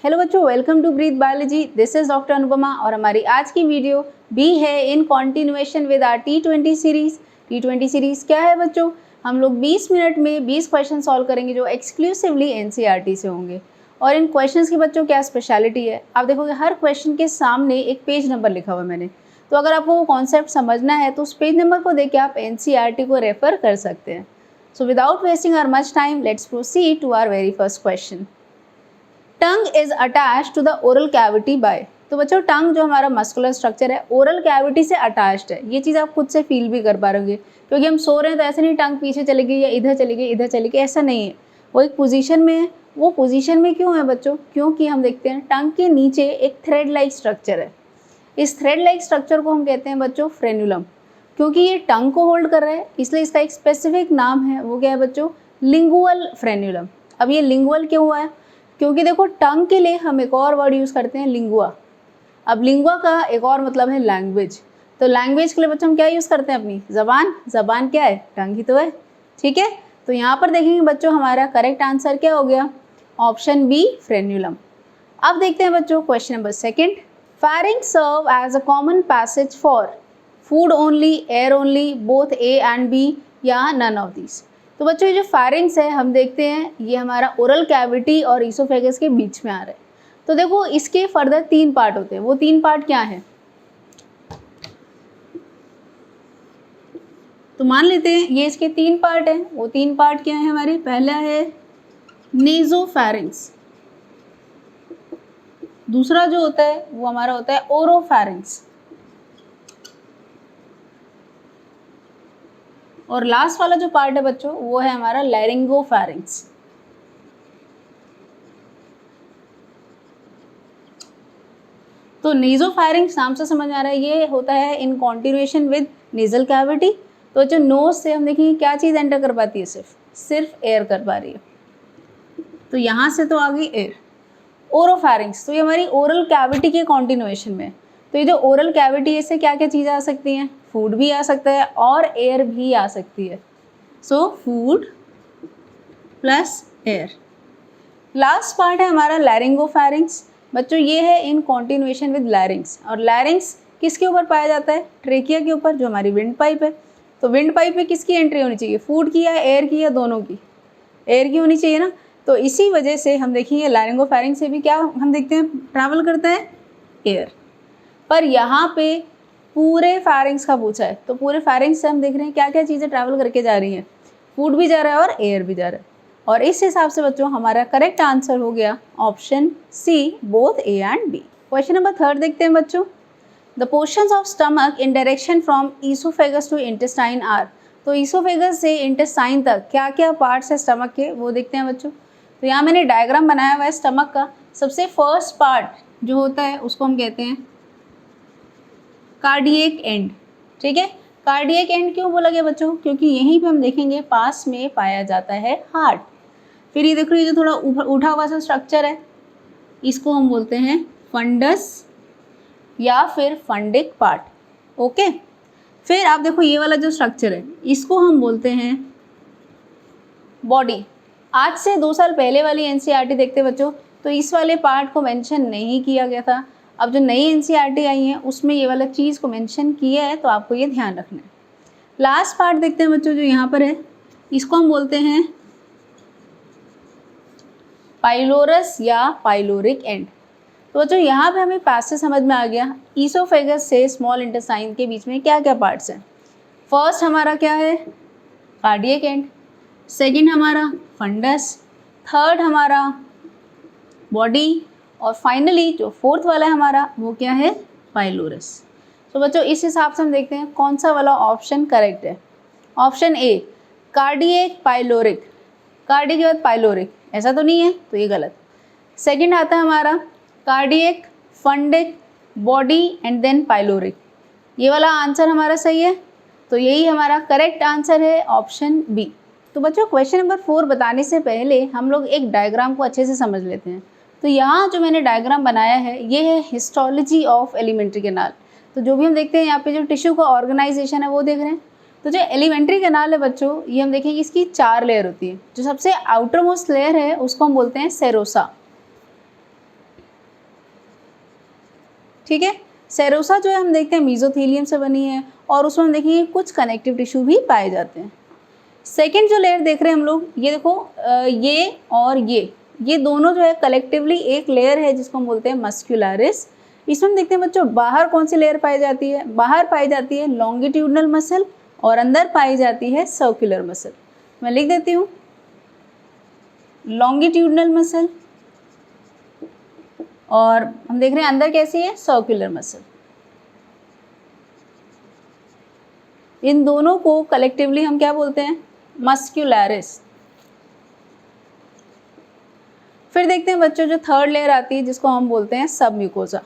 Hello बच्चों, welcome to breath biology. This is doctor Anupama और हमारी आज की वीडियो भी है in continuation with our T20 series. T20 series क्या है बच्चों? हम लोग 20 मिनट में 20 क्वेश्चन सॉल्व करेंगे जो एक्सक्लूसिवली NCERT से होंगे। और इन क्वेश्चंस की बच्चों क्या स्पेशलिटी है, आप देखोगे हर क्वेश्चन के सामने एक पेज नंबर लिखा हुआ है मैंने, तो अगर आपको वो कॉन्सेप्ट समझना है तो उस पेज नंबर को देख के आप NCERT को रेफर कर सकते हैं। So without wasting our much time, let's proceed to our very first question. Tongue is attached to the oral cavity by. तो बच्चों टंग जो हमारा मस्कुलर स्ट्रक्चर है ओरल कैविटी से अटैच्ड है। ये चीज़ आप खुद से फील भी कर पा रहे होंगे, क्योंकि हम सो रहे हैं तो ऐसे नहीं टंग पीछे चली गई या इधर चली गई इधर चली गई, ऐसा नहीं है। वो एक पोजीशन में है। वो पोजीशन में क्यों है बच्चों? क्योंकि हम देखते हैं टंग के नीचे एक थ्रेड लाइक स्ट्रक्चर है। इस थ्रेड लाइक स्ट्रक्चर को हम कहते हैं बच्चों फ्रेन्युलम। क्योंकि ये टंग को होल्ड कर रहा है इसलिए इसका एक स्पेसिफिक नाम है, वो क्या है बच्चों? लिंगुअल फ्रेन्युलम। अब ये लिंगुअल क्यों हुआ है? क्योंकि देखो टंग के लिए हम एक और वर्ड यूज़ करते हैं लिंगुआ। अब लिंगुआ का एक और मतलब है लैंग्वेज। तो लैंग्वेज के लिए बच्चों हम क्या यूज़ करते हैं? अपनी ज़बान। ज़बान क्या है? टंग ही तो है, ठीक है। तो यहाँ पर देखेंगे बच्चों हमारा करेक्ट आंसर क्या हो गया? Option B, frenulum. अब देखते हैं बच्चों question number second. Pharynx serve as a common passage for food only, air only, both A and B या none of these। तो बच्चों ये जो फारिंग्स है हम देखते हैं ये हमारा ओरल कैविटी और ईसोफेगस के बीच में आ रहा है। तो देखो इसके फर्दर 3 पार्ट होते हैं। वो 3 पार्ट क्या है? तो मान लेते हैं ये इसके 3 पार्ट हैं। वो 3 पार्ट क्या है हमारे? पहला है नेजोफैरिंग्स, दूसरा जो होता है वो हमारा होता है ओरोफैरिंग्स, और लास्ट वाला जो पार्ट है बच्चों वो है हमारा लैरिंगोफैरिंग्स। तो नेजोफैरिंग्स नाम से समझ आ रहा है ये होता है in continuation with nasal cavity. तो जो नोज से हम देखेंगे क्या चीज़ एंटर कर पाती है? सिर्फ एयर कर पा रही है। तो यहाँ से तो आ गई एयर। ओरोफैरिंग्स तो ये हमारी ओरल कैविटी के कॉन्टिन्यूएशन में। तो ये जो ओरल कैविटी है इससे क्या क्या चीज़ें आ सकती हैं? फूड भी आ सकता है और एयर भी आ सकती है। So food plus air. Last part है हमारा लैरिंगोफैरिंग्स। बच्चों ये है इन कॉन्टिन्यूएशन विद लैरिंग्स। और लैरिंग्स किसके ऊपर पाया जाता है? ट्रेकिया के ऊपर, जो हमारी विंड पाइप है। तो विंड पाइप में किसकी एंट्री होनी चाहिए? फूड की या एयर की या दोनों की? एयर की होनी चाहिए ना। तो इसी वजह से हम देखेंगे लैरिंगोफैरिंग्स से भी क्या हम देखते हैं ट्रैवल करता है? एयर। पर यहाँ पे पूरे फैरिंग्स का पूछा है, तो पूरे फैरिंग्स से हम देख रहे हैं क्या क्या चीज़ें ट्रैवल करके जा रही हैं। फूड भी जा रहा है और एयर भी जा रहा है। और इस हिसाब से बच्चों हमारा करेक्ट आंसर हो गया option C, both A and B. Question number 3 देखते हैं बच्चों। The portions of stomach in direction from oesophagus to intestine are. तो ईसोफेगस से इंटेस्टाइन तक क्या क्या पार्ट्स है स्टमक के, वो देखते हैं बच्चों। तो यहाँ मैंने डायग्राम बनाया हुआ है स्टमक का। सबसे फर्स्ट पार्ट जो होता है उसको हम कहते हैं कार्डियक एंड, ठीक है। कार्डियक एंड क्यों बोला गया बच्चों? क्योंकि यहीं पे हम देखेंगे पास में पाया जाता है हार्ट। फिर ये देखो ये जो थोड़ा उठा हुआ सा स्ट्रक्चर है इसको हम बोलते हैं फंडस या फिर फंडिक पार्ट, ओके। फिर आप देखो ये वाला जो स्ट्रक्चर है इसको हम बोलते हैं बॉडी। आज से 2 साल पहले वाली NCERT देखते बच्चों तो इस वाले पार्ट को मेंशन नहीं किया गया था। अब जो नई NCERT आई है उसमें ये वाला चीज़ को मेंशन किया है, तो आपको ये ध्यान रखना है। लास्ट पार्ट देखते हैं बच्चों जो यहाँ पर है इसको हम बोलते हैं पाइलोरस या पाइलोरिक एंड। तो बच्चों यहाँ पे हमें पैसेज समझ में आ गया ईसोफेगस से स्मॉल इंटेस्टाइन के बीच में क्या क्या पार्ट्स हैं। फर्स्ट हमारा क्या है? Cardiac and. सेकंड हमारा फंडस। थर्ड हमारा बॉडी। और फाइनली जो फोर्थ वाला है हमारा वो क्या है? पाइलोरस। तो बच्चों इस हिसाब से हम देखते हैं कौन सा वाला ऑप्शन करेक्ट है। Option A cardiac pyloric, cardiac के बाद पाइलोरिक, ऐसा तो नहीं है, तो ये गलत। सेकंड आता है हमारा cardiac, fundic, body and then pyloric, ये वाला आंसर हमारा सही है। तो यही हमारा करेक्ट आंसर है ऑप्शन बी। तो बच्चों क्वेश्चन नंबर 4 बताने से पहले हम लोग एक डायग्राम को अच्छे से समझ लेते हैं। तो यहाँ जो मैंने डायग्राम बनाया है ये है हिस्टोलॉजी ऑफ एलिमेंट्री कैनाल। तो जो भी हम देखते हैं यहाँ पे जो टिश्यू का ऑर्गेनाइजेशन है वो देख रहे हैं। तो जो एलिमेंट्री कैनाल है बच्चों ये हम देखेंगे इसकी 4 लेयर होती है। जो सबसे आउटर मोस्ट लेयर है उसको हम बोलते हैं सेरोसा। ठीक है। सेरोसा जो है हम देखते हैं मेसोथेलियम से बनी है और उसमें हम देखेंगे कुछ कनेक्टिव टिश्यू भी पाए जाते हैं। सेकेंड जो लेयर देख रहे हैं हम लोग, ये देखो ये और ये दोनों जो है कलेक्टिवली एक लेयर है जिसको हम बोलते हैं मस्कुलरिस। इसमें हम देखते हैं बच्चों बाहर कौन सी लेयर पाई जाती है, बाहर पाई जाती है लॉन्गिट्यूडनल मसल और अंदर पाई जाती है सर्कुलर मसल। मैं लिख देती हूँ लॉन्गिट्यूडनल मसल और हम देख रहे हैं अंदर कैसी है सर्कुलर मसल। इन दोनों को कलेक्टिवली हम क्या बोलते हैं मस्कुलरिस। फिर देखते हैं बच्चों जो थर्ड लेयर आती है जिसको हम बोलते हैं सबम्यूकोजा।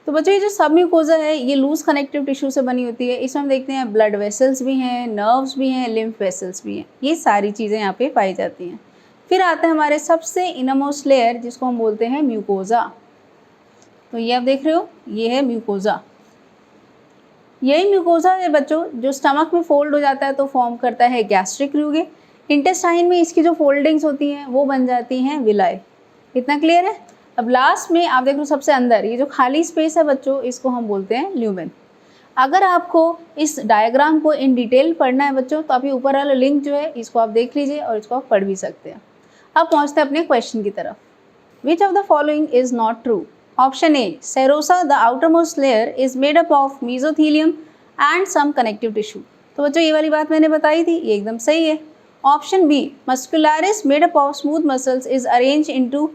तो बच्चों ये जो सबम्यूकोजा है ये लूज कनेक्टिव टिश्यू से बनी होती है। इसमें हम देखते हैं ब्लड वेसल्स भी हैं, नर्व्स भी हैं, लिम्फ वेसल्स भी हैं, ये सारी चीज़ें यहाँ पे पाई जाती हैं। फिर आता है हमारे सबसे इनरमोस्ट लेयर जिसको हम बोलते हैं म्यूकोजा। तो ये आप देख रहे हो ये है म्यूकोजा। यही म्यूकोजा है बच्चों जो स्टमक में फोल्ड हो जाता है तो फॉर्म करता है गैस्ट्रिक ल्यूगे। इंटेस्टाइन में इसकी जो फोल्डिंग्स होती हैं वो बन जाती हैं विलाई। इतना क्लियर है। अब लास्ट में आप देख लो सबसे अंदर ये जो खाली स्पेस है बच्चों इसको हम बोलते हैं ल्यूमेन। अगर आपको इस डायग्राम को इन डिटेल पढ़ना है बच्चों तो आप ये ऊपर वाला लिंक जो है इसको आप देख लीजिए और इसको आप पढ़ भी सकते हैं। अब पहुँचते हैं अपने क्वेश्चन की तरफ। Which of the following is not true? Option A serosa the outermost layer is made up of mesothelium and some connective tissue. तो बच्चों ये वाली बात मैंने बताई थी, ये एकदम सही है। Option B muscularis made up of smooth muscles is arrange into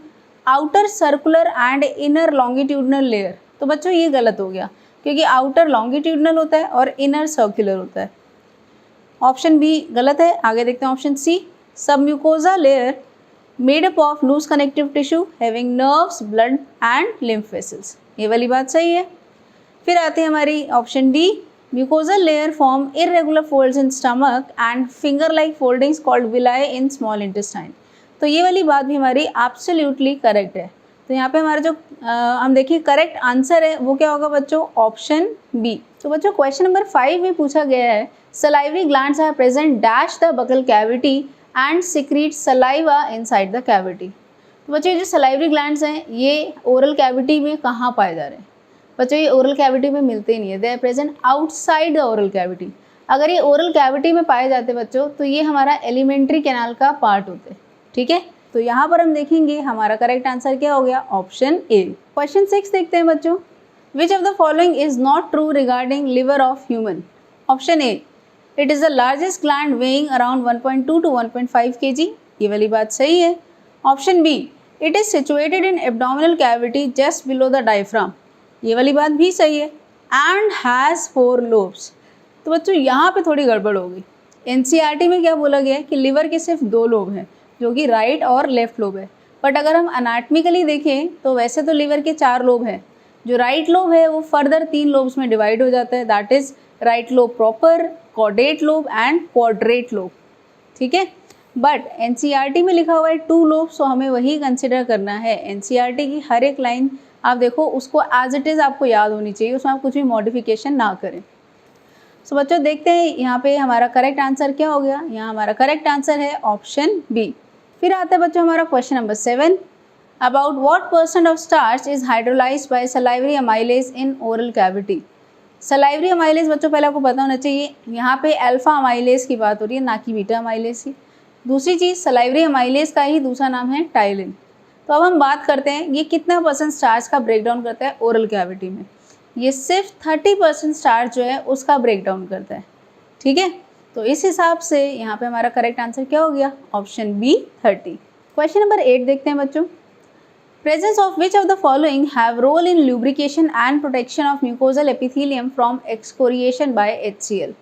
outer circular and inner longitudinal layer. तो बच्चों ये गलत हो गया क्योंकि आउटर लॉन्गिट्यूडनल होता है और इनर सर्कुलर होता है। ऑप्शन बी गलत है। आगे देखते हैं option C submucosa layer made up of loose connective tissue having nerves, blood and lymph vessels. ये वाली बात सही है। फिर आते हैं हमारी option D mucosal layer form irregular folds in stomach and finger like foldings called villi in small intestine. तो ये वाली बात भी हमारी एब्सोल्युटली करेक्ट है। तो यहाँ पे हमारा जो हम देखिए करेक्ट आंसर है वो क्या होगा बच्चों ऑप्शन बी। तो बच्चों क्वेश्चन नंबर 5 में पूछा गया है salivary glands are present dash the buccal cavity and secrete saliva inside the cavity. तो बच्चों ये जो सलाइवरी ग्लैंड्स हैं ये ओरल कैविटी में कहाँ पाए जा रहे हैं? बच्चों ये ओरल कैविटी में मिलते ही नहीं है, they are present outside the oral cavity. अगर ये ओरल कैविटी में पाए जाते बच्चों तो ये हमारा एलिमेंट्री कैनाल का पार्ट होते, ठीक है। तो यहाँ पर हम देखेंगे हमारा करेक्ट आंसर क्या हो गया ऑप्शन ए। क्वेश्चन 6 देखते हैं बच्चों which of the following is not true regarding liver of human. Option A it is the largest gland weighing around 1.2 to 1.5 kg। ये वाली बात सही है। Option B it is situated in abdominal cavity just below the diaphragm. ये वाली बात भी सही है। And has 4 lobes. तो बच्चों यहाँ पे थोड़ी गड़बड़ होगी। एनसीईआरटी में क्या बोला गया है कि लिवर के सिर्फ 2 लोब हैं जो कि राइट और लेफ्ट लोब है। बट अगर हम अनाटमिकली देखें तो वैसे तो लिवर के 4 लोब हैं। जो राइट लोब है वो फर्दर 3 लोब्स में डिवाइड हो जाता है, that is right lobe proper, caudate lobe and quadrate lobe, ठीक है। बट एनसीईआरटी में लिखा हुआ है 2 लोब, सो हमें वही कंसिडर करना है। एनसीईआरटी की हर एक लाइन आप देखो उसको एज इट इज़ आपको याद होनी चाहिए, उसमें आप कुछ भी मॉडिफिकेशन ना करें। सो बच्चों देखते हैं यहाँ पे हमारा करेक्ट आंसर क्या हो गया। यहाँ हमारा करेक्ट आंसर है ऑप्शन बी। फिर आता है बच्चों हमारा question number 7 about what percent of starch is hydrolysed bye salivary amylase in oral cavity. Salivary amylase बच्चों पहले आपको पता होना चाहिए, यहाँ पे अल्फा अमाइलेज की बात हो रही है ना कि बीटा अमाइलेज की। दूसरी चीज़ सलाइवरी अमाइलेज का ही दूसरा नाम है टाइलिन। तो अब हम बात करते हैं ये कितना परसेंट स्टार्च का ब्रेकडाउन करता है ओरल कैविटी में। ये सिर्फ 30% स्टार्च जो है उसका ब्रेकडाउन करता है, ठीक है। तो इस हिसाब से यहाँ पे हमारा करेक्ट आंसर क्या हो गया ऑप्शन बी 30। क्वेश्चन नंबर 8 देखते हैं बच्चों presence of which of the following have role in lubrication and protection of mucosal epithelium from excoriation by HCl।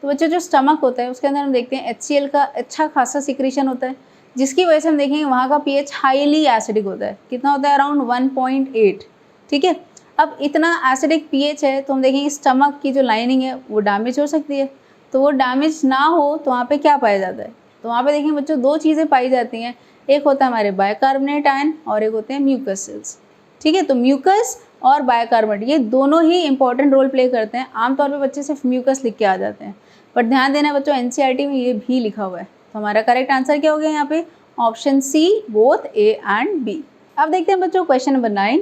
तो बच्चों जो स्टमक होता है उसके अंदर हम देखते हैं HCl का अच्छा खासा सिक्रीशन होता है जिसकी वजह से हम देखेंगे वहाँ का pH हाईली एसिडिक होता है। कितना होता है अराउंड 1.8, ठीक है। अब इतना एसिडिक pH है तो हम देखेंगे स्टमक की जो लाइनिंग है वो डैमेज हो सकती है। तो वो डैमेज ना हो तो वहाँ पे क्या पाया जाता है? तो वहाँ पे देखेंगे बच्चों 2 चीज़ें पाई जाती हैं, एक होता है हमारे बाइकार्बोनेट आयन और एक होते हैं म्यूकस सेल्स, ठीक है। तो म्यूकस और बाइकार्बोनेट ये दोनों ही इंपॉर्टेंट रोल प्ले करते हैं। आमतौर पे बच्चे सिर्फ म्यूकस लिख के आ जाते हैं, बट ध्यान देना बच्चों एनसीईआरटी में ये भी लिखा हुआ है। तो हमारा करेक्ट आंसर क्या हो गया यहाँ पे option C both A and B. अब देखते हैं बच्चों question number 9,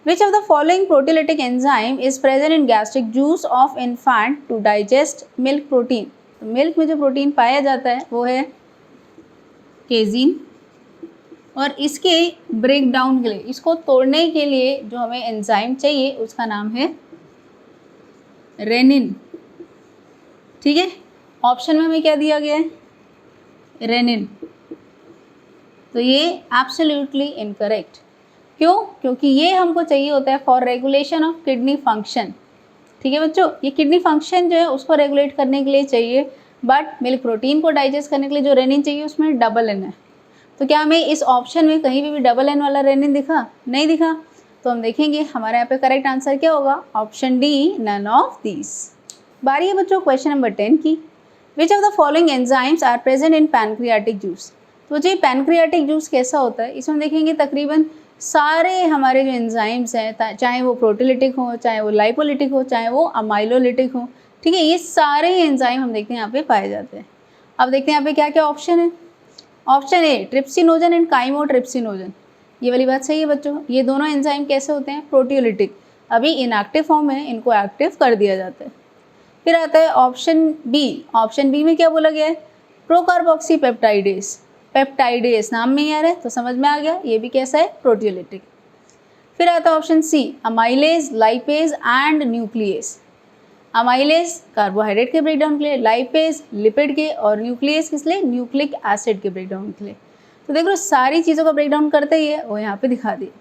which of the following proteolytic enzyme is present in gastric juice of infant to digest milk protein. तो मिल्क में जो प्रोटीन पाया जाता है वो है केजीन, और इसके ब्रेक डाउन के लिए, इसको तोड़ने के लिए जो हमें एंजाइम चाहिए उसका नाम है रेनिन। ठीक है, ऑप्शन में हमें क्या दिया गया है, रेनिन। तो ये एब्सोल्युटली इनकरेक्ट। क्यों? क्योंकि ये हमको चाहिए होता है for regulation of kidney function. ठीक है बच्चों, ये किडनी फंक्शन जो है उसको रेगुलेट करने के लिए चाहिए, बट मिल्क प्रोटीन को डाइजेस्ट करने के लिए जो रेनिन चाहिए उसमें डबल एन है। तो क्या हमें इस ऑप्शन में कहीं भी डबल एन वाला रेनिन दिखा? नहीं दिखा। तो हम देखेंगे हमारे यहाँ पे करेक्ट आंसर क्या होगा, option D, none of these. बारी है बच्चों क्वेश्चन नंबर 10 की, which of the following enzymes are present in pancreatic juice. तो जी पैनक्रियाटिक जूस कैसा होता है, इसमें देखेंगे तकरीबन सारे हमारे जो एंजाइम्स हैं, चाहे वो प्रोटीलिटिक हो, चाहे वो लाइपोलिटिक हो, चाहे वो अमाइलोलिटिक हो, ठीक है, ये सारे एंजाइम हम देखते हैं यहाँ पे पाए जाते हैं। अब देखते हैं यहाँ पे क्या क्या ऑप्शन है। Option A trypsinogen and chymotrypsinogen, ये वाली बात सही है बच्चों। ये दोनों एंजाइम कैसे होते हैं, प्रोटीलिटिक, अभी इनएक्टिव फॉर्म है, इनको एक्टिव कर दिया जाता है। फिर आता है ऑप्शन बी। ऑप्शन बी में क्या बोला गया है, प्रोकार्बोक्सी पेप्टाइडेस। पेप्टाइडेस नाम में ही आ रहा है तो समझ में आ गया, ये भी कैसा है, प्रोटीलिटिक। फिर आता है option C, amylase, lipase and nucleus. Amylase carbohydrate के ब्रेकडाउन के लिए, लाइपेज लिपिड के, और न्यूक्लियस किस लिए, न्यूक्लिक एसिड के ब्रेकडाउन के लिए। तो देख लो सारी चीज़ों का ब्रेकडाउन करते ही है वो यहाँ पे दिखा दिए।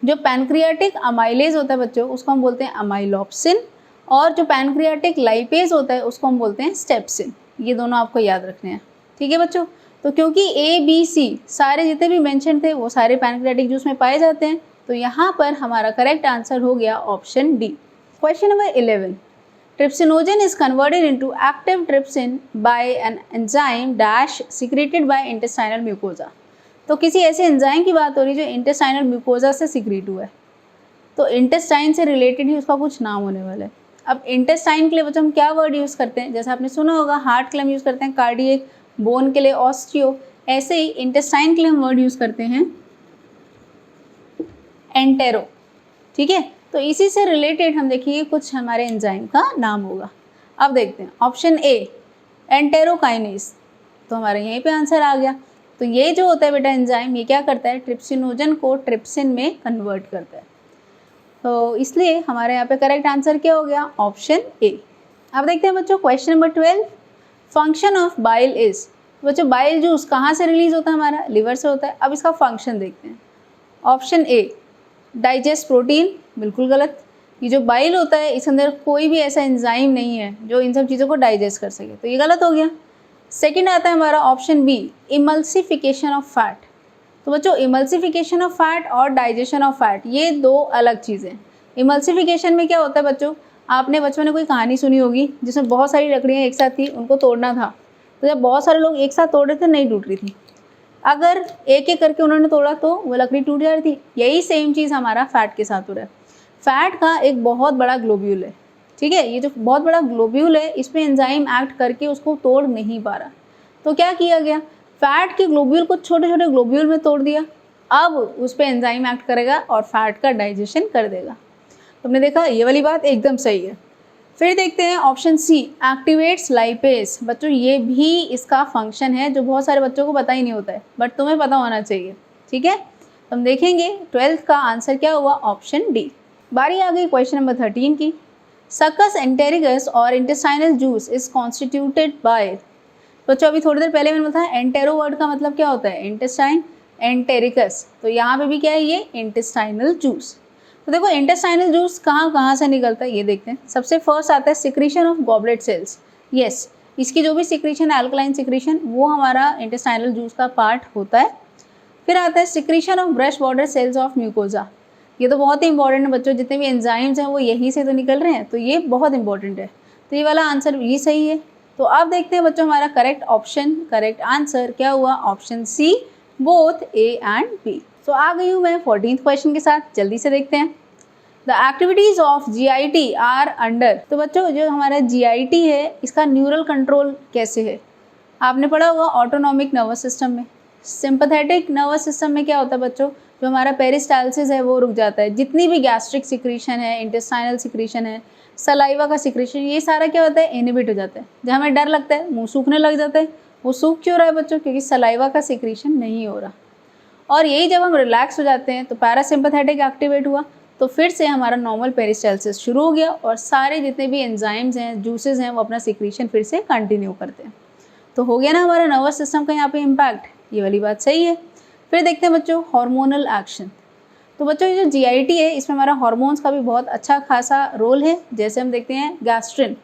जो पैनक्रियाटिक अमाइलेज होता है बच्चों उसको हम बोलते हैं अमाइलोप्सिन, और जो पैनक्रियाटिक लाइपेज होता है उसको हम बोलते हैं स्टेप्सिन। ये दोनों आपको याद रखने हैं। ठीक है बच्चों, तो क्योंकि ए बी सी सारे जितने भी मेंशन थे वो सारे पैनक्रियाटिक जूस में पाए जाते हैं, तो यहाँ पर हमारा करेक्ट आंसर हो गया option D. Question number 11, trypsinogen is converted into active trypsin by an enzyme dash secreted by intestinal mucosa. तो किसी ऐसे एंजाइम की बात हो रही है जो इंटेस्टाइनल म्यूकोजा से सिक्रीट हुआ है, तो इंटेस्टाइन से रिलेटेड ही उसका कुछ नाम होने वाला है। अब इंटेस्टाइन के लिए बच्चों हम क्या वर्ड यूज़ करते हैं, जैसे आपने सुना होगा हार्ट के लिए हम यूज़ करते हैं कार्डियक, बोन के लिए ऑस्टियो, ऐसे ही इंटेस्टाइन के लिए हम वर्ड यूज़ करते हैं एंटेरो। ठीक है, तो इसी से रिलेटेड हम देखिए कुछ हमारे एंजाइम का नाम होगा। अब देखते हैं ऑप्शन ए एंटेरोकाइनेस, तो हमारे यहीं पे आंसर आ गया। तो ये जो होता है बेटा एंजाइम, ये क्या करता है, ट्रिप्सिनोजन को ट्रिप्सिन में कन्वर्ट करता है। तो इसलिए हमारे यहाँ पे करेक्ट आंसर क्या हो गया, ऑप्शन ए। अब देखते हैं बच्चों question number 12, function of bile is. बच्चों बाइल जूस कहाँ से रिलीज होता है, हमारा लिवर से होता है। अब इसका फंक्शन देखते हैं। ऑप्शन ए डाइजेस्ट प्रोटीन, बिल्कुल गलत। ये जो बाइल होता है इसके अंदर कोई भी ऐसा एंजाइम नहीं है जो इन सब चीज़ों को डाइजेस्ट कर सके, तो ये गलत हो गया। सेकंड आता है हमारा option B, emulsification of fat. तो बच्चों इमल्सिफिकेशन ऑफ फैट और डाइजेशन ऑफ फैट ये दो अलग चीज़ें। इमल्सिफिकेशन में क्या होता है बच्चों, आपने बचपन में कोई कहानी सुनी होगी जिसमें बहुत सारी लकड़ियाँ एक साथ थी, उनको तोड़ना था, तो जब बहुत सारे लोग एक साथ तोड़ रहे थे नहीं टूट रही थी, अगर एक एक करके उन्होंने तोड़ा तो वो लकड़ी टूट जा रही थी। यही सेम चीज़ हमारा फैट के साथ हो रहा है। फैट का एक बहुत बड़ा ग्लोब्यूल है, ठीक है, ये जो बहुत बड़ा ग्लोब्यूल है इस पर एंजाइम एक्ट करके उसको तोड़ नहीं पा रहा, तो क्या किया गया, फैट के ग्लोब्यूल को छोटे छोटे ग्लोब्यूल में तोड़ दिया। अब उस पर एंजाइम एक्ट करेगा और फैट का डाइजेशन कर देगा। तुमने देखा ये वाली बात एकदम सही है। फिर देखते हैं ऑप्शन सी, एक्टिवेट्स लाइपेज। बच्चों ये भी इसका फंक्शन है जो बहुत सारे बच्चों को पता ही नहीं होता है, बट तुम्हें पता होना चाहिए। ठीक है, तो हम देखेंगे 12th का आंसर क्या हुआ, ऑप्शन डी। बारी आ गई क्वेश्चन नंबर 13 की। सक्कस एंटेरिकस और intestinal juice is constituted by. बच्चों अभी थोड़ी देर पहले मैंने बताया एंटेरो वर्ड का मतलब क्या होता है, इंटेस्टाइन, एंटेरिकस, तो यहाँ पे भी क्या है ये इंटेस्टाइनल जूस। तो देखो इंटेस्टाइनल जूस कहाँ कहाँ से निकलता है ये देखते हैं। सबसे फर्स्ट आता है secretion of goblet cells. Yes, इसकी जो भी सिक्रीशन एल्कलाइन सिक्रीशन वो हमारा इंटेस्टाइनल जूस का पार्ट होता है। फिर आता है secretion of brush border cells of mucosa. ये तो बहुत ही इंपॉर्टेंट है बच्चों, जितने भी एंजाइम्स हैं वो यहीं से तो निकल रहे हैं, तो ये बहुत इंपॉर्टेंट है। तो ये वाला आंसर भी सही है। तो अब देखते हैं बच्चों हमारा करेक्ट आंसर क्या हुआ, option C, both A and B. तो आ गई हूँ मैं 14th क्वेश्चन के साथ, जल्दी से देखते हैं। The activities of GIT are under. तो बच्चों जो हमारा GIT है इसका न्यूरल कंट्रोल कैसे है, आपने पढ़ा होगा ऑटोनॉमिक नर्वस सिस्टम में। सिंपैथेटिक नर्वस सिस्टम में क्या होता है बच्चों, जो हमारा पेरिस्टालसिस है वो रुक जाता है। जितनी भी गैस्ट्रिक सिक्रीशन है, इंटेस्टाइनल सिक्रीशन है, सलाइवा का सिक्रीशन, ये सारा क्या होता है, इनहिबिट हो जाता है। जब हमें डर लगता है मुंह सूखने लग जाता है, वो सूख क्यों रहा है बच्चों, क्योंकि सलाइवा का सिक्रीशन नहीं हो रहा। और यही जब हम रिलैक्स हो जाते हैं तो पैरासिम्पैथेटिक एक्टिवेट हुआ, तो फिर से हमारा नॉर्मल पेरिस्टालसिस शुरू हो गया और सारे जितने भी एंजाइम्स हैं, जूसेस हैं, वो अपना सिक्रीशन फिर से कंटिन्यू करते हैं। तो हो गया ना हमारा नर्वस सिस्टम का यहाँ पे इम्पैक्ट, ये वाली बात सही है। फिर देखते हैं बच्चों हार्मोनल एक्शन। तो बच्चों ये जो जीआईटी है इसमें हमारा हार्मोन्स का भी बहुत अच्छा खासा रोल है। जैसे हम देखते हैं गैस्ट्रिन,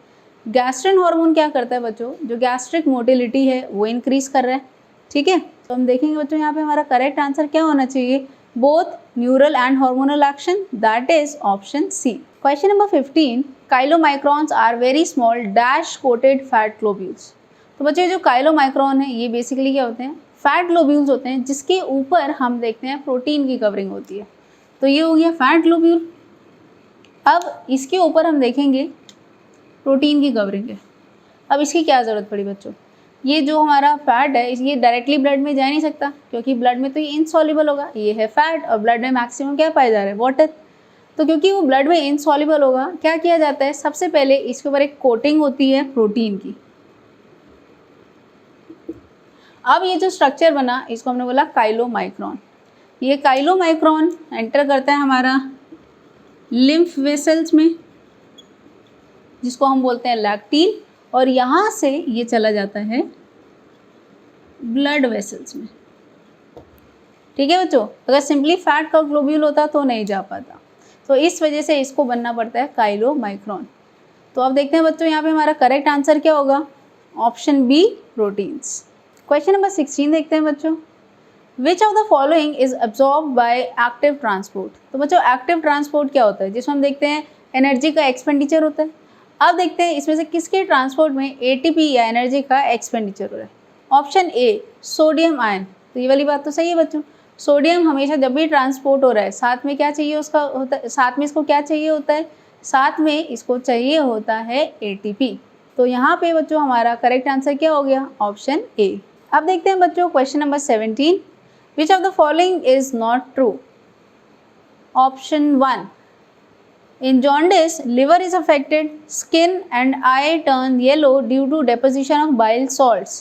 गैस्ट्रिन हार्मोन क्या करता है बच्चों, जो गैस्ट्रिक मोटिलिटी है वो इंक्रीज कर रहा है। ठीक है, तो हम देखेंगे बच्चों यहाँ पे हमारा करेक्ट आंसर क्या होना चाहिए, both neural and hormonal action, that is option C. Question number 15, chylomicrons are very small dash coated fat globules. तो बच्चों जो काइलोमाइक्रॉन है ये बेसिकली क्या होते हैं, फैट ग्लोब्यूल्स होते हैं जिसके ऊपर हम देखते हैं प्रोटीन की कवरिंग होती है। तो ये हो गया फैट ग्लोब्यूल। अब इसके ऊपर हम देखेंगे प्रोटीन की कवरिंग है। अब इसकी क्या ज़रूरत पड़ी बच्चों, ये जो हमारा फैट है ये डायरेक्टली ब्लड में जा नहीं सकता, क्योंकि ब्लड में तो ये इनसॉल्युबल होगा, ये है फैट, और ब्लड में मैक्सिमम क्या पाया जा रहा है, वाटर। तो क्योंकि वो ब्लड में इनसॉल्युबल होगा, क्या किया जाता है, सबसे पहले इसके ऊपर एक कोटिंग होती है प्रोटीन की। अब ये जो स्ट्रक्चर बना इसको हमने बोला काइलोमाइक्रॉन। ये काइलोमाइक्रॉन एंटर करता है हमारा लिम्फ वेसल्स में, जिसको हम बोलते हैं लैक्टीन, और यहाँ से ये चला जाता है ब्लड वेसल्स में। ठीक है बच्चों, अगर सिंपली फैट का ग्लोब्यूल होता तो नहीं जा पाता, तो इस वजह से इसको बनना पड़ता है काइलोमाइक्रॉन। तो अब देखते हैं बच्चों यहाँ पे हमारा करेक्ट आंसर क्या होगा, option B proteins. Question number 16 देखते हैं बच्चों, which of the following is absorb by active transport. तो बच्चों एक्टिव ट्रांसपोर्ट क्या होता है, जिसमें हम देखते हैं एनर्जी का एक्सपेंडिचर होता है। अब देखते हैं इसमें से किसके ट्रांसपोर्ट में एटीपी या एनर्जी का एक्सपेंडिचर हो रहा है। Option A sodium ion. तो ये वाली बात तो सही है बच्चों, सोडियम हमेशा जब भी ट्रांसपोर्ट हो रहा है साथ में क्या चाहिए उसका होता है, साथ में इसको क्या चाहिए होता है, साथ में इसको चाहिए होता है एटीपी। तो यहाँ पे बच्चों हमारा करेक्ट आंसर क्या हो गया, ऑप्शन ए। अब देखते हैं बच्चों question number 17, which of the following is not true. Option 1, in jaundice liver is affected, skin and eye turn yellow due to deposition of bile salts।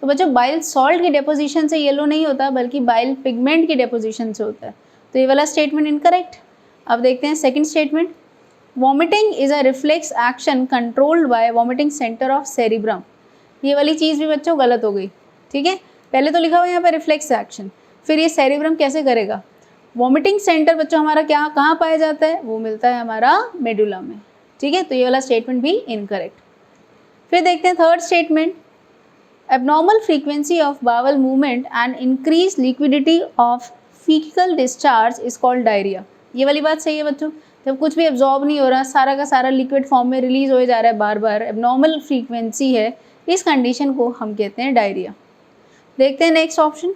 तो बच्चों बाइल सॉल्ट की डेपोजिशन से yellow नहीं होता, बल्कि बाइल पिगमेंट की deposition से होता है। तो ये वाला स्टेटमेंट इनकरेक्ट। अब देखते हैं second statement, vomiting is a reflex action controlled by vomiting centre of cerebrum. ये वाली चीज़ भी बच्चों गलत हो गई। ठीक है, पहले तो लिखा हुआ है यहाँ पर रिफ्लेक्स एक्शन, फिर ये सेरिब्रम कैसे करेगा। वॉमिटिंग सेंटर बच्चों हमारा क्या कहाँ पाया जाता है, वो मिलता है हमारा मेडुला में। ठीक है, तो ये वाला स्टेटमेंट भी इनकरेक्ट। फिर देखते हैं third statement, abnormal frequency of bowel movement and increase liquidity of faecal discharge is called diarrhoea. ये वाली बात सही है बच्चों, जब कुछ भी एब्जॉर्ब नहीं हो रहा, सारा का सारा लिक्विड फॉर्म में रिलीज हो जा रहा है बार बार, एबनॉर्मल फ्रीक्वेंसी है, इस कंडीशन को हम कहते हैं डायरिया। देखते हैं नेक्स्ट ऑप्शन,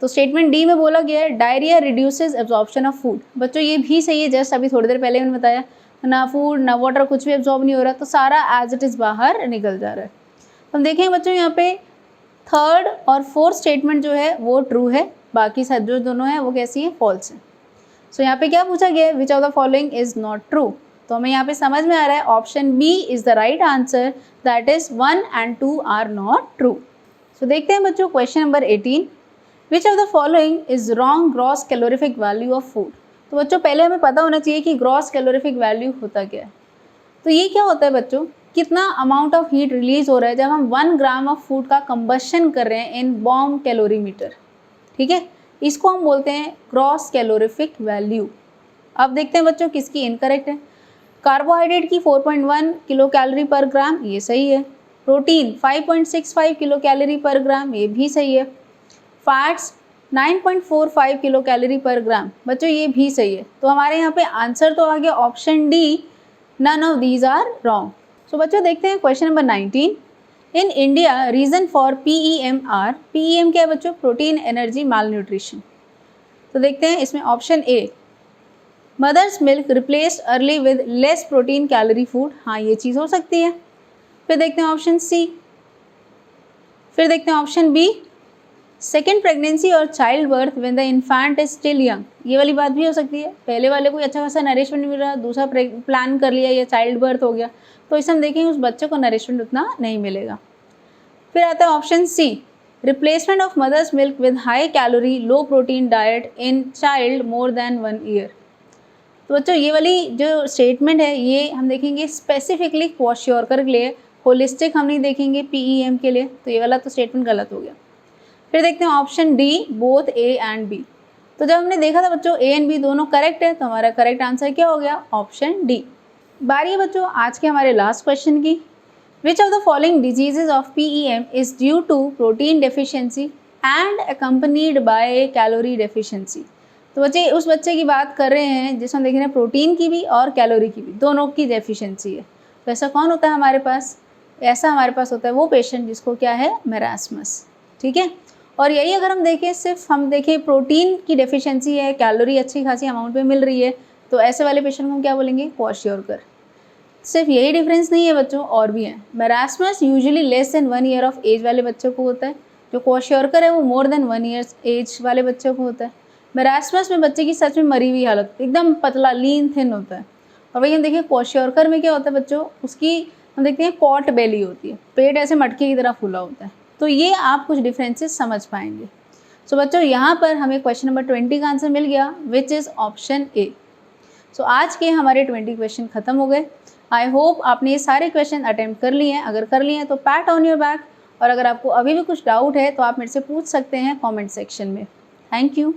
तो स्टेटमेंट डी में बोला गया है diarrhoea reduces absorption of food. बच्चों ये भी सही है, जस्ट अभी थोड़ी देर पहले मैंने बताया, ना फूड ना वाटर कुछ भी एब्जॉर्ब नहीं हो रहा, तो सारा एज इट इज़ बाहर निकल जा रहा है। तो हम देखेंगे बच्चों यहाँ पे थर्ड और फोर्थ स्टेटमेंट जो है वो ट्रू है, बाकी सब जो दोनों है वो कैसी है, फॉल्स है। सो यहाँ पे क्या पूछा गया है, which of the following is not true. तो हमें यहाँ पे समझ में आ रहा है option B is the right answer, that is 1 and 2 are not true. So देखते हैं बच्चों question number 18, which of the following is wrong gross calorific value of food. तो बच्चों पहले हमें पता होना चाहिए कि ग्रॉस कैलोरीफिक वैल्यू होता क्या है। तो ये क्या होता है बच्चों, कितना अमाउंट ऑफ हीट रिलीज हो रहा है जब हम 1 ग्राम ऑफ फूड का कंबशन कर रहे हैं इन बॉम्ब कैलोरीमीटर। ठीक है, इसको हम बोलते हैं ग्रॉस कैलोरीफिक वैल्यू। अब देखते हैं बच्चों किसकी इनकरेक्ट है। कार्बोहाइड्रेट की 4.1 किलो कैलोरी पर ग्राम, ये सही है। प्रोटीन 5.65 किलो कैलोरी पर ग्राम, ये भी सही है। फैट्स 9.45 किलो कैलोरी पर ग्राम, बच्चों ये भी सही है। तो हमारे यहाँ पे आंसर तो आ गया option D, none of these are wrong. So बच्चों देखते हैं question number 19, in India reason for PEMR। PEM क्या है बच्चों, प्रोटीन एनर्जी माल न्यूट्रिशन। तो देखते हैं इसमें option A, mother's milk replaced early with less protein calorie food. हाँ ये चीज़ हो सकती है। फिर देखते हैं ऑप्शन सी, फिर देखते हैं ऑप्शन बी, सेकेंड प्रेगनेंसी और child birth when the infant is still young, ये वाली बात भी हो सकती है। पहले वाले को अच्छा खासा नरिशमेंट मिल रहा, दूसरा प्लान कर लिया या चाइल्ड बर्थ हो गया, तो इसे हम देखेंगे उस बच्चे को नरिशमेंट उतना नहीं मिलेगा। फिर आता है option C, replacement of mother's milk with high calorie low protein diet in child more than 1 year. तो बच्चों ये वाली जो स्टेटमेंट है ये हम देखेंगे स्पेसिफिकली क्वाश्योरकर के लिए, होलिस्टिक हम नहीं देखेंगे PEM के लिए, तो ये वाला तो स्टेटमेंट गलत हो गया। फिर देखते हैं option D, both A and B। तो जब हमने देखा था बच्चों A एंड B दोनों करेक्ट है, तो हमारा करेक्ट आंसर क्या हो गया, ऑप्शन डी। बारी है बच्चों आज के हमारे लास्ट क्वेश्चन की। Which of the following diseases of PEM is due to protein deficiency and accompanied by calorie deficiency. तो बच्चे उस बच्चे की बात कर रहे हैं जिसमें देख रहे हैं प्रोटीन की भी और कैलोरी की भी दोनों की डेफिशिएंसी है। तो ऐसा कौन होता है हमारे पास, ऐसा हमारे पास होता है वो पेशेंट जिसको क्या है, मेरास्मस। ठीक है, और यही अगर हम देखें सिर्फ हम देखें प्रोटीन की डेफिशिएंसी है, कैलोरी अच्छी खासी अमाउंट में मिल रही है, तो ऐसे वाले पेशेंट को हम क्या बोलेंगे, क्वाश्योरकर। सिर्फ यही डिफरेंस नहीं है बच्चों, और भी है। Marasmus usually less than 1 year of age वाले बच्चों को होता है, जो क्वाश्योरकर है वो मोर देन 1 ईयर्स एज वाले बच्चों को होता है। मेरास्मस में बच्चे की सच में मरी हुई हालत, एकदम पतला लीन थिन होता है। और वही हम देखिए क्वाश्योरकर में क्या होता है बच्चों, उसकी हम देखते हैं पॉट बेली होती है, पेट ऐसे मटके की तरह फूला होता है। तो ये आप कुछ डिफरेंसेस समझ पाएंगे। सो बच्चों यहाँ पर हमें क्वेश्चन नंबर 20 का आंसर मिल गया, विच इज़ ऑप्शन ए। सो आज के हमारे 20 क्वेश्चन खत्म हो गए। आई होप आपने ये सारे क्वेश्चन अटेम्प्ट कर लिए हैं। अगर कर लिए हैं तो पैट ऑन योर बैक, और अगर आपको अभी भी कुछ डाउट है तो आप मेरे से पूछ सकते हैं कमेंट सेक्शन में। Thank you.